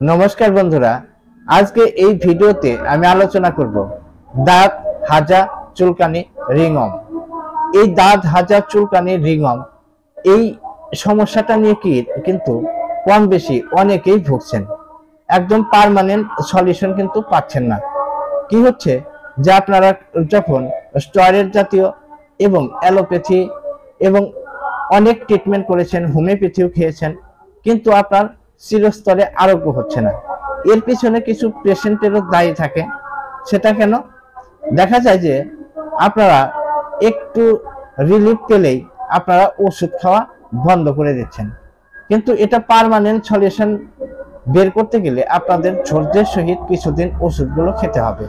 নমস্কার বন্ধুরা, আজকে এই ভিডিওতে আমি আলোচনা করব দাঁত হাজা চুলকানি রিংওয়ার্ম। এই দাঁত হাজা চুলকানি রিংওয়ার্ম এই সমস্যাটা নিয়ে কিন্তু কম বেশি অনেকেই ভুগছেন, একদম পার্মানেন্ট সলিউশন কিন্তু পাচ্ছেন না। কি হচ্ছে যে আপনারা যখন স্টেরয়েড জাতীয় এবং অ্যালোপ্যাথি এবং অনেক ট্রিটমেন্ট করেছেন, হোমিওপ্যাথিও খেয়েছেন, কিন্তু আপনার চিরস্তরে আরোগ্য হচ্ছে না। এর পিছনে কিছু পেশেন্টেরও দায়ী থাকে। সেটা কেন? দেখা যায় যে আপনারা একটু রিলিফ পেলেই আপনারা ওষুধ খাওয়া বন্ধ করে দিচ্ছেন, কিন্তু এটা পার্মানেন্ট সলিউশন বের করতে গেলে আপনাদের ধৈর্যের সহিত কিছুদিন ওষুধগুলো খেতে হবে।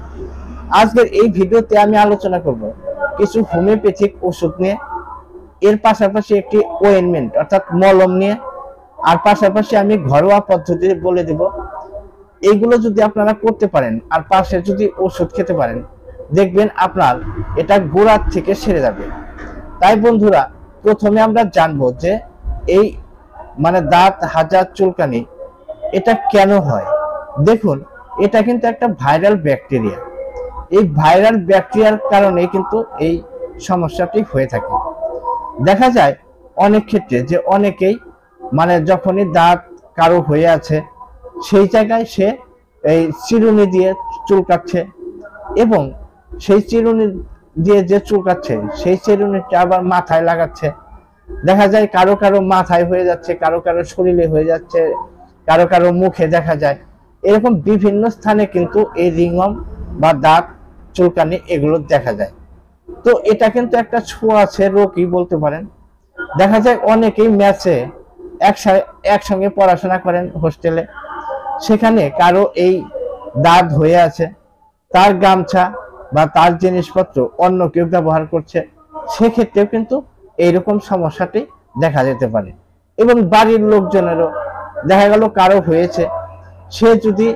আজকের এই ভিডিওতে আমি আলোচনা করব কিছু হোমিওপ্যাথিক ওষুধ নিয়ে, এর পাশাপাশি একটি ওয়েনমেন্ট অর্থাৎ মলম নিয়ে, আর পাশাপাশি আমি ঘরোয়া পদ্ধতি বলে দেব। এইগুলো যদি আপনারা করতে পারেন আর পাশে যদি ওষুধ খেতে পারেন, দেখবেন আপনার এটা গোড়ার থেকে সেরে যাবে। তাই বন্ধুরা, প্রথমে আমরা জানবো যে এই দাঁত হাজা চুলকানি এটা কেন হয়। দেখুন, এটা কিন্তু একটা ভাইরাল ব্যাকটেরিয়া। এই ভাইরাল ব্যাকটেরিয়ার কারণে কিন্তু এই সমস্যাটি হয়ে থাকে। দেখা যায় অনেক ক্ষেত্রে যে অনেকেই যখনই দাঁত কারো হয়ে আছে সেই জায়গায় সে এই চিরুনি দিয়ে চুলকাচ্ছে, এবং সেই চিরুনি দিয়ে যে চুলকাচ্ছে সেই চিরুনিটা আবার মাথায় লাগাচ্ছে। দেখা যায় কারো কারো মাথায় হয়ে যাচ্ছে, কারো কারো শরীরে হয়ে যাচ্ছে, কারো কারো মুখে দেখা যায়। এরকম বিভিন্ন স্থানে কিন্তু এই রিংওয়ার্ম বা দাঁত চুলকানি এগুলো দেখা যায়। তো এটা কিন্তু একটা ছোঁয়াচে রোগই বলতে পারেন। দেখা যায় অনেকেই ম্যাচে একসঙ্গে পড়াশোনা করেন হোস্টেলে, সেখানে কারো এই দাঁত হয়ে আছে, তার গামছা বা তার জিনিসপত্র অন্য কেউ ব্যবহার করছে, সেক্ষেত্রেও কিন্তু এইরকম সমস্যাটি দেখা যেতে পারে। এবং বাড়ির লোকজনেরও দেখা গেল কারো হয়েছে, সে যদি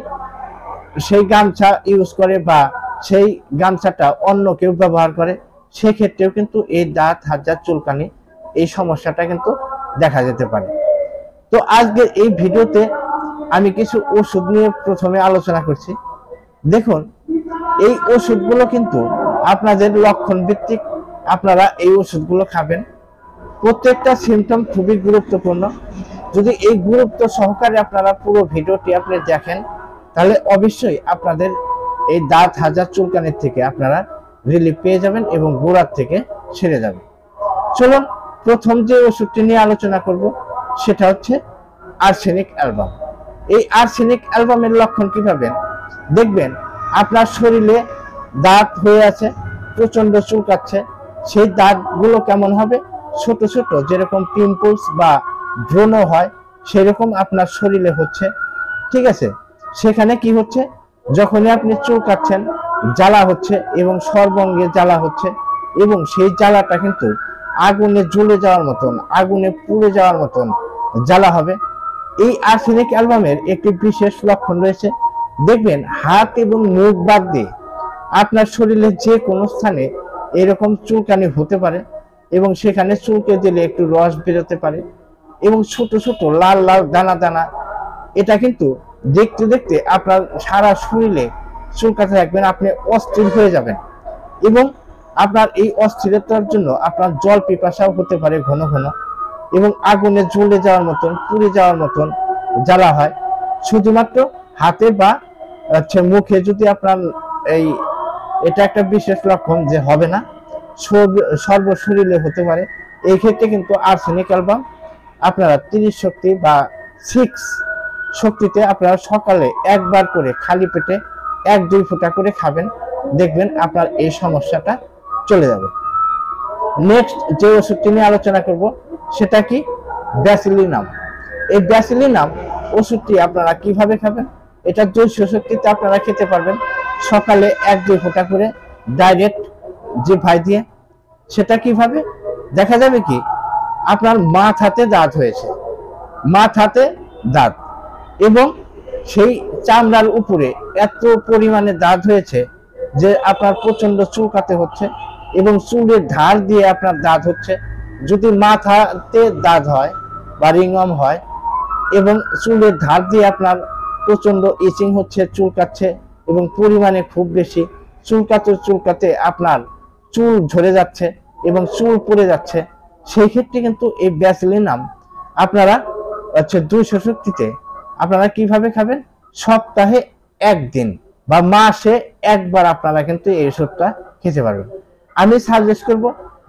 সেই গামছা ইউজ করে বা সেই গামছাটা অন্য কেউ ব্যবহার করে, সেক্ষেত্রেও কিন্তু এই দাঁত হাজা চুলকানি এই সমস্যাটা কিন্তু দেখা যেতে পারে। তো আজকে এই ভিডিওতে আমি কিছু ওষুধ নিয়ে প্রথমে আলোচনা করছি। দেখুন, এই ওষুধগুলো কিন্তু আপনাদের লক্ষণ ভিত্তিক আপনারা এই ওষুধগুলো খাবেন। প্রত্যেকটা সিমটম খুবই গুরুত্বপূর্ণ। যদি এই গুরুত্ব সহকারে আপনারা পুরো ভিডিওটি আপনি দেখেন, তাহলে অবশ্যই আপনাদের এই দাঁত হাজা চুলকানির থেকে আপনারা রিলিফ পেয়ে যাবেন এবং গোড়ার থেকে সেরে যাবে। চলুন, প্রথম যে ওষুধটি নিয়ে আলোচনা করব সেটা হচ্ছে আর্সেনিক অ্যালবাম। এই আর্সেনিক অ্যালবামের লক্ষণ কি পাবেন? দেখবেন আপনার শরীরে দাঁত হয়ে আছে, প্রচন্ড চুলকাচ্ছে, সেই দাঁতগুলো কেমন হবে? ছোট ছোট, যেরকম পিম্পলস বা ব্রণ হয় সেরকম আপনার শরীরে হচ্ছে। ঠিক আছে, সেখানে কি হচ্ছে? যখনই আপনি চুলকাচ্ছেন জ্বালা হচ্ছে এবং সর্বাঙ্গে জ্বালা হচ্ছে, এবং সেই জ্বালাটা কিন্তু আগুনে জ্বলে যাওয়ার মতন, আগুনে পুড়ে যাওয়ার মতন জ্বালা হবে। এই আর্সেনিক অ্যালবামের একটি বিশেষ লক্ষণ রয়েছে। দেখবেন হাত এবং মুখ বাদ দিয়ে আপনার শরীরের যে কোনো স্থানে এরকম চুলকানি হতে পারে, এবং সেখানে চুলকে দিলে একটু রস বেরোতে পারে, এবং ছোট ছোট লাল লাল দানা দানা। এটা কিন্তু দেখতে দেখতে আপনার সারা শরীরে চুলকাতে থাকবেন, আপনি অস্থির হয়ে যাবেন, এবং আপনার এই অস্থিরতার জন্য আপনার জল পিপাসাও হতে পারে ঘন ঘন, এবং আগুনে জ্বলে যাওয়ার মতন, পুড়ে যাওয়ার মতন জ্বালা হয়। শুধুমাত্র হাতে বা মুখে যদি আপনার এটা একটা বিশেষ লক্ষণ যে হবে না, সর্ব শরীরে হতে পারে। এই ক্ষেত্রে কিন্তু আর্সেনিক অ্যালবাম আপনারা 30 শক্তি বা 6 শক্তিতে আপনারা সকালে একবার করে খালি পেটে 1-2 ফোঁটা করে খাবেন, দেখবেন আপনার এই সমস্যাটা চলে যাবে। নেক্সট যে ওষুধটি নিয়ে আলোচনা করব সেটা কি? ব্যাসিলিনাম। এই ব্যাসিলিনাম ওষুধটি আপনারা কিভাবে খাবেন? এটা 200 শক্তিতে আপনারা খেতে পারবেন, সকালে 1-2 ফোঁটা করে ডাইরেক্ট জিভাই দিয়ে। সেটা কিভাবে? দেখা যাবে কি আপনার মাথাতে দাঁত হয়েছে, মাথাতে দাঁত, এবং সেই চামড়ার উপরে এত পরিমাণে দাঁত হয়েছে যে আপনার প্রচন্ড চুলকাতে হচ্ছে, এবং চুলের ধার দিয়ে আপনার দাঁত হচ্ছে। যদি মাথাতে দাঁত হয় বা রিংওয়ার্ম হয় এবং চুলের ধার দিয়ে আপনার প্রচন্ড ইচিং হচ্ছে, চুলকাচ্ছে এবং পরিমাণে খুব বেশি, চুলকাতে আপনার চুল ঝরে যাচ্ছে এবং চুল পড়ে যাচ্ছে, সেই ক্ষেত্রে কিন্তু এই ব্যাসিলিনাম আপনারা 200 শক্তিতে আপনারা কিভাবে খাবেন, সপ্তাহে একদিন বা মাসে একবার আপনারা কিন্তু এই ওষুধটা খেতে পারবেন। আমি সাজেস্ট করব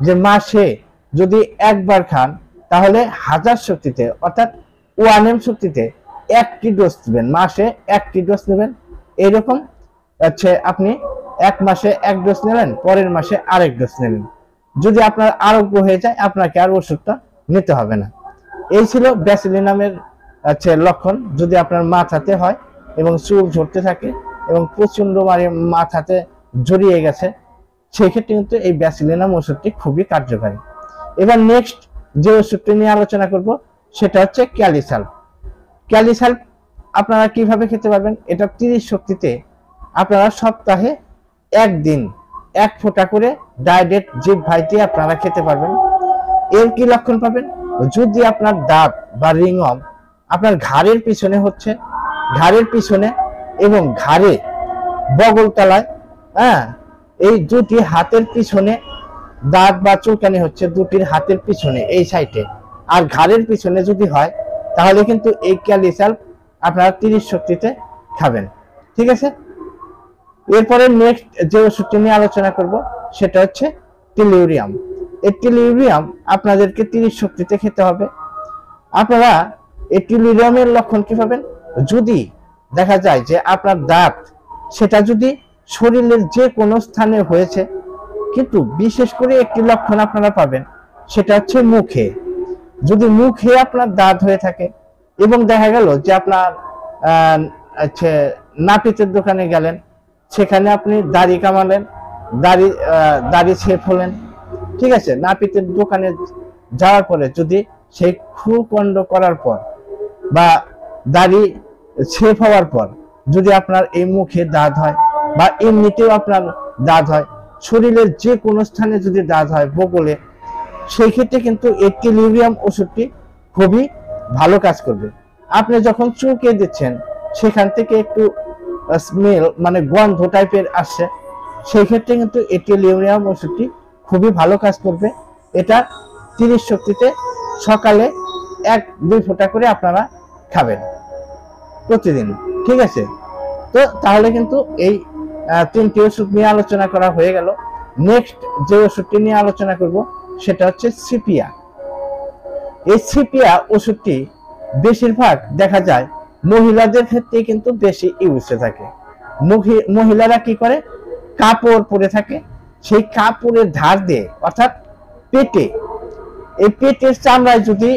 যে মাসে যদি একবার খান তাহলে 1000 শক্তিতে অর্থাৎ 1M শক্তিতে 1টি ডোজ নেবেন, মাসে 1টি ডোজ নেবেন। এরকম আপনি এক মাসে 1 ডোজ নেবেন, পরের মাসে আরেক ডোজ নেবেন। যদি আপনার আরোগ্য হয়ে যায় আপনাকে আর ওষুধটা নিতে হবে না। এই ছিল ব্যাসিলিনামের লক্ষণ। যদি আপনার মাথাতে হয় এবং চুল ঝরতে থাকে এবং প্রচন্ড মাথাতে জড়িয়ে গেছে, সেই ক্ষেত্রে কিন্তু এই ব্যাসিলিনাম ওষুধটি খুবই কার্যকারী। এবার নেক্সট যে ওষুধটি নিয়ে আলোচনা করব সেটা হচ্ছে ক্যালিসাল্প। ক্যালিসাল্প আপনারা কিভাবে খেতে পারবেন, এটা 30 শক্তিতে আপনারা সপ্তাহে একদিন 1 ফোঁটা করে ডাইরেক্ট জিহ্বায় দিয়ে আপনারা খেতে পারবেন। এর কি লক্ষণ পাবেন, যদি আপনার দাঁত বা রিংওয়ার্ম আপনার ঘাড়ের পিছনে হচ্ছে, ঘাড়ের পিছনে এবং ঘাড়ে বগল তলায়, এই দুটি হাতের পিছনে দাঁত বা চুলকানি হচ্ছে, দুটির হাতের পিছনে এই সাইডে আর ঘাড়ের পিছনে যদি হয়, তাহলে কিন্তু এই ক্যালিসাল্প আপনারা 30 শক্তিতে খাবেন। ঠিক আছে, এরপরে নেক্সট যে ওষুধটি নিয়ে আলোচনা করব সেটা হচ্ছে টেলিউরিয়াম। এই টেলিউরিয়াম আপনাদেরকে 30 শক্তিতে খেতে হবে। আপনারা এই টেলিউরিয়ামের লক্ষণ কি পাবেন, যদি দেখা যায় যে আপনার দাঁত সেটা যদি শরীরের যে কোনো স্থানে হয়েছে, কিন্তু বিশেষ করে একটি লক্ষণ আপনারা পাবেন সেটা হচ্ছে মুখে। যদি মুখে আপনার দাঁত হয়ে থাকে এবং দেখা গেল যে আপনার নাপিতের দোকানে গেলেন, সেখানে আপনি দাড়ি কামালেন, দাড়ি ছেপ হলেন, ঠিক আছে, নাপিতের দোকানে যাওয়ার পরে যদি সেই খুরকন্ড করার পর বা দাড়ি ছেপ হওয়ার পর যদি আপনার এই মুখে দাঁত হয় বা এমনিতেও আপনার দাঁত হয়, শরীরের যে কোনো স্থানে যদি দাঁত হয় বগলে, সেই ক্ষেত্রে কিন্তু এই টেলিউরিয়াম ওষুধটি খুবই ভালো কাজ করবে। আপনি যখন চুলকে দিচ্ছেন সেখান থেকে একটু স্মেল মানে গন্ধ টাইপের আসছে, সেই ক্ষেত্রে কিন্তু এই টেলিউরিয়াম ওষুধটি খুবই ভালো কাজ করবে। এটা 30 শক্তিতে সকালে 1-2 ফোঁটা করে আপনারা খাবেন প্রতিদিন। ঠিক আছে, তো তাহলে কিন্তু এই 3টি ওষুধ নিয়ে আলোচনা করা হয়ে গেল। নেক্সট যে ওষুধটি নিয়ে আলোচনা করব সেটা হচ্ছে সিপিয়া। এই সিপিয়া ওষুধটি বেশিরভাগ দেখা যায় মহিলাদের ক্ষেত্রে কিন্তু বেশি ইউজ হয়ে থাকে। মহিলারা কি করে, কাপড় পরে থাকে, সেই কাপড়ের ধার দিয়ে অর্থাৎ পেটে, এই পেটের চামড়ায় যদি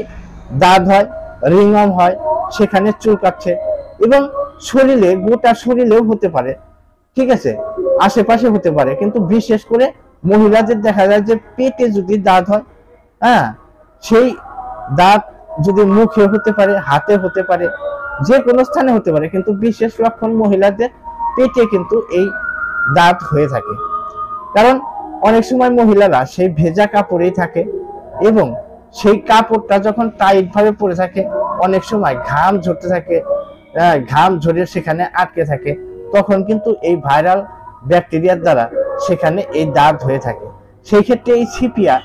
দাগ হয়, রিংওয়ার্ম হয়, সেখানে চুলকাচ্ছে এবং শরীরে গোটা শরীরেও হতে পারে, ঠিক আছে, আশেপাশে হতে পারে, কিন্তু বিশেষ করে মহিলাদের দেখা যায় যে পেটে যদি দাগ হয়, সেই দাগ যদি মুখে হতে পারে, হাতে হতে পারে, যে কোনো স্থানে হতে পারে, কিন্তু বিশেষ লক্ষণ মহিলাদের পেটে কিন্তু এই দাগ হয়ে থাকে। কারণ অনেক সময় মহিলারা সেই ভেজা কাপড়েই থাকে এবং সেই কাপড়টা যখন টাইট ভাবে পরে থাকে, অনেক সময় ঘাম ঝরতে থাকে, ঘাম ঝরে সেখানে আটকে থাকে, তখন কিন্তু এই ভাইরাল ব্যাকটেরিয়ার দ্বারা সেখানে এই দাগ হয়ে থাকে। সেই ক্ষেত্রে এই সিপিয়া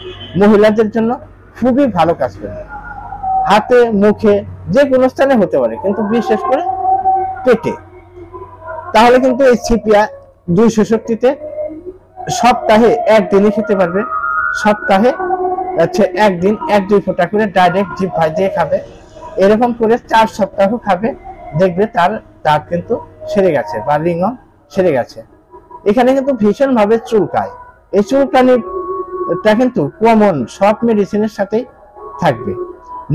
মহিলাদের জন্য খুবই ভালো কাজ করে। হাতে, মুখে, যে কোনো স্থানে হতে পারে, কিন্তু বিশেষ করে পেটে। তাহলে কিন্তু এই সিপিয়া 200 শক্তিতে সপ্তাহে একদিনই খেতে পারবে। সপ্তাহে একদিন 1-2 ফোঁটা করে ডাইরেক্ট জিহ্বায় দিয়ে খাবে। এরকম করে 4 সপ্তাহ খাবে, দেখবে তার দাঁত কিন্তু সেরে গেছে বা রিংওয়ার্ম সেরে গেছে। এখানে কিন্তু ভীষণ ভাবে চুলকায়, এই চুলকানিটা কিন্তু কমন সব মেডিসিনের সাথেই থাকবে।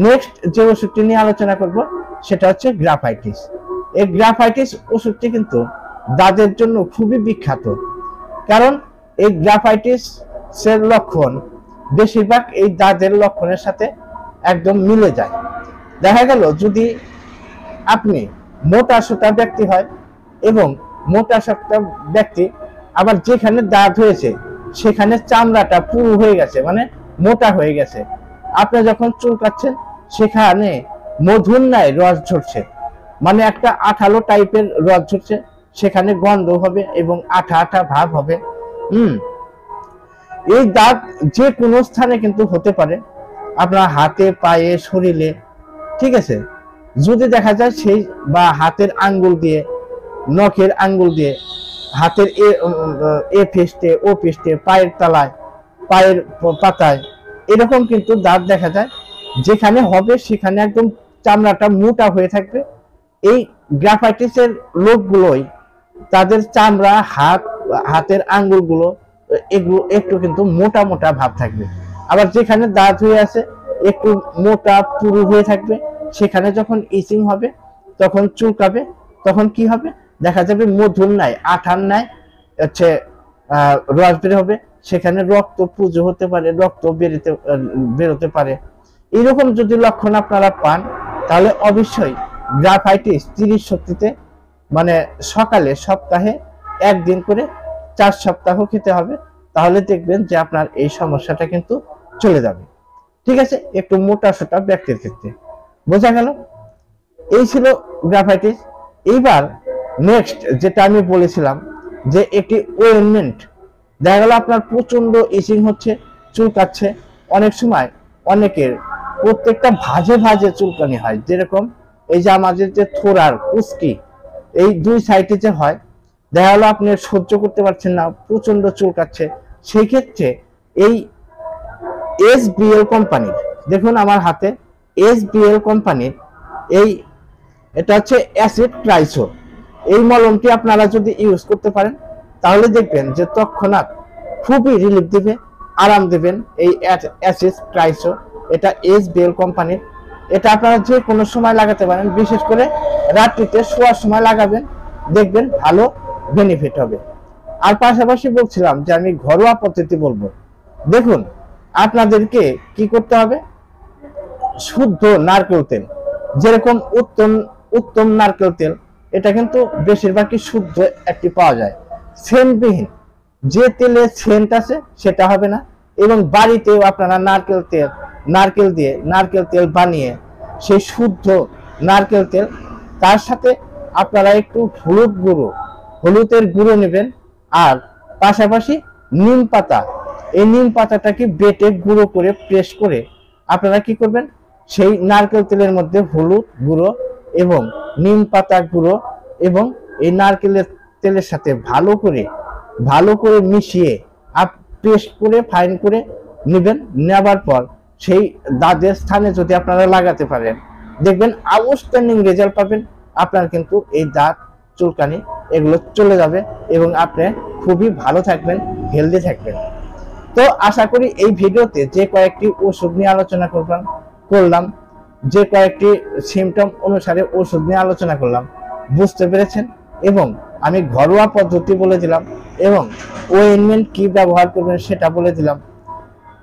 নেক্সট যে ওষুধটি নিয়ে আলোচনা করব সেটা হচ্ছে গ্রাফাইটিস। এই গ্রাফাইটিস ওষুধটি কিন্তু দাঁতের জন্য খুবই বিখ্যাত, কারণ এই গ্রাফাইটিস এর লক্ষণ বেশিরভাগ এই দাঁতের লক্ষণের সাথে একদম মিলে যায়। দেখা গেল যদি আপনি মোটা সোটা ব্যক্তি হয় এবং মোটা সোটা ব্যক্তি আবার যেখানে দাঁত হয়েছে সেখানে চামড়াটা পুরু হয়ে গেছে, মানে মোটা হয়ে গেছে, আপনি যখন চুলকাচ্ছেন সেখানে মধুর ন্যায় রস ঝরছে, মানে একটা আঠালো টাইপের রস ঝরছে, সেখানে গন্ধ হবে এবং আঠা আঠা ভাব হবে। এই দাগ যে কোনো স্থানে কিন্তু হতে পারে, আপনার হাতে, পায়ে, শরীরে, ঠিক আছে। যদি দেখা যায় সেই বা হাতের আঙ্গুল দিয়ে, নখের আঙ্গুল দিয়ে, হাতের এ ফেস্টে, ও ফেস্টে, পায়ের তলায়, পায়ের পাতায়, এরকম কিন্তু দাগ দেখা যায়। যেখানে হবে সেখানে একদম চামড়াটা মোটা হয়ে থাকবে। এই গ্রাফাইটিসের লোকগুলোই তাদের চামড়া, হাতের আঙ্গুলগুলো, এগুলো একটু কিন্তু মোটা মোটা ভাব থাকবে। আবার যেখানে দাঁত হয়ে আছে একটু মোটা পুরু হয়ে থাকবে, সেখানে যখন ইচিং হবে, তখন চুলকাবে, তখন কি হবে, দেখা যাবে মধুর নাই, আঠার নাই হচ্ছে রস বের হবে, সেখানে রক্ত পুজো হতে পারে, রক্ত বেরোতে পারে। এইরকম যদি লক্ষণ আপনারা পান, তাহলে অবশ্যই গ্রাফাইটিস 30 শক্তিতে, মানে সকালে সপ্তাহে একদিন করে 4 সপ্তাহ খেতে হবে। তাহলে দেখবেন যে আপনার এই সমস্যাটা কিন্তু চলে যাবে। ঠিক আছে, একটু মোটা সোটা ব্যক্তির ক্ষেত্রে। বোঝা গেল? এই ছিল গ্রাফাইটিস। এইবার নেক্সট যেটা আমি বলেছিলাম যে একটি ওয়েনমেন্ট, দেখা গেল আপনার প্রচন্ড ইচিং হচ্ছে, চুলকাচ্ছে। অনেক সময় অনেকের প্রত্যেকটা ভাঁজে ভাঁজে চুলকানি হয়, যেরকম এই যে আমাদের যে থোড়ার কুস্কি, এই দুই সাইডে যে হয়, দেখা গেল আপনি সহ্য করতে পারছেন না, প্রচন্ড চুলকাচ্ছে। সেই ক্ষেত্রে এই SBL কোম্পানির, দেখুন আমার হাতে SBL কোম্পানির এই, এটা হচ্ছে অ্যাসিড ট্রাইসো, এই মলমটি আপনারা যদি ইউজ করতে পারেন, তাহলে দেখবেন যে তৎক্ষণাৎ খুবই রিলিফ দিবে, আরাম দিবেন। এই অ্যাসিড ট্রাইসো, এটা SBL কোম্পানির। এটা আপনারা যে কোনো সময় লাগাতে পারেন, বিশেষ করে রাত্রিতে শোয়ার সময় লাগাবেন, দেখবেন ভালো বেনিফিট হবে। আর পাশাপাশি বলছিলাম যে আমি ঘরোয়া পদ্ধতি বলবো। দেখুন, আপনাদেরকে কি করতে হবে, শুদ্ধ নারকেল তেল, যেরকম উত্তম উত্তম নারকেল তেল, এটা কিন্তু বেশিরভাগই শুদ্ধ একটি পাওয়া যায়, সেন্টবিহীন। যে তেলে সেন্ট আছে সেটা হবে না। এবং বাড়িতেও আপনারা নারকেল দিয়ে নারকেল তেল বানিয়ে, সেই শুদ্ধ নারকেল তেল, তার সাথে আপনারা একটু হলুদের গুঁড়ো নেবেন। আর পাশাপাশি নিম পাতা, এই নিম পাতাটাকে বেটে গুঁড়ো করে প্রেস করে আপনারা কি করবেন, সেই নারকেল তেলের মধ্যে হলুদ গুঁড়ো এবং নিম পাতা গুঁড়ো এবং এই নারকেলের তেলের সাথে ভালো করে মিশিয়ে পেস্ট করে ফাইন করে নেবেন। নেবার পর সেই দাঁতের স্থানে যদি আপনারা লাগাতে পারেন, দেখবেন আউটস্ট্যান্ডিং রেজাল্ট পাবেন। আপনার কিন্তু এই দাঁত, চুলকানি এগুলো চলে যাবে এবং আপনি খুবই ভালো থাকবেন, হেলদি থাকবেন। তো আশা করি এই ভিডিওতে যে কয়েকটি ওষুধ নিয়ে আলোচনা করলাম, যে কয়েকটি সিমটম অনুসারে ওষুধ নিয়ে আলোচনা করলাম, বুঝতে পেরেছেন। এবং আমি ঘরোয়া পদ্ধতি বলে দিলাম এবং ওয়েনমেন্ট কি ব্যবহার করবেন সেটা বলে দিলাম।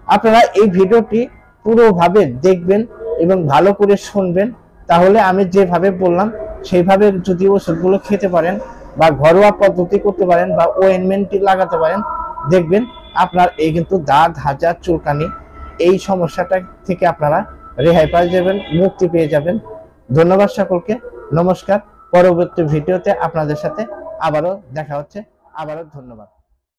আপনারা এই ভিডিওটি পুরোভাবে দেখবেন এবং ভালো করে শুনবেন, তাহলে আমি যেভাবে বললাম সেইভাবে যদি ওষুধগুলো খেতে পারেন বা ঘরোয়া পদ্ধতি করতে পারেন বা ওয়েনমেন্টটি লাগাতে পারেন, দেখবেন আপনার এই কিন্তু দাঁত, হাজা, চুলকানি, এই সমস্যাটা থেকে আপনারা রেহাই পেয়ে যাবেন, মুক্তি পেয়ে যাবেন। ধন্যবাদ সকলকে, নমস্কার। পরবর্তী ভিডিওতে আপনাদের সাথে আবারও দেখা হচ্ছে। আবারও ধন্যবাদ।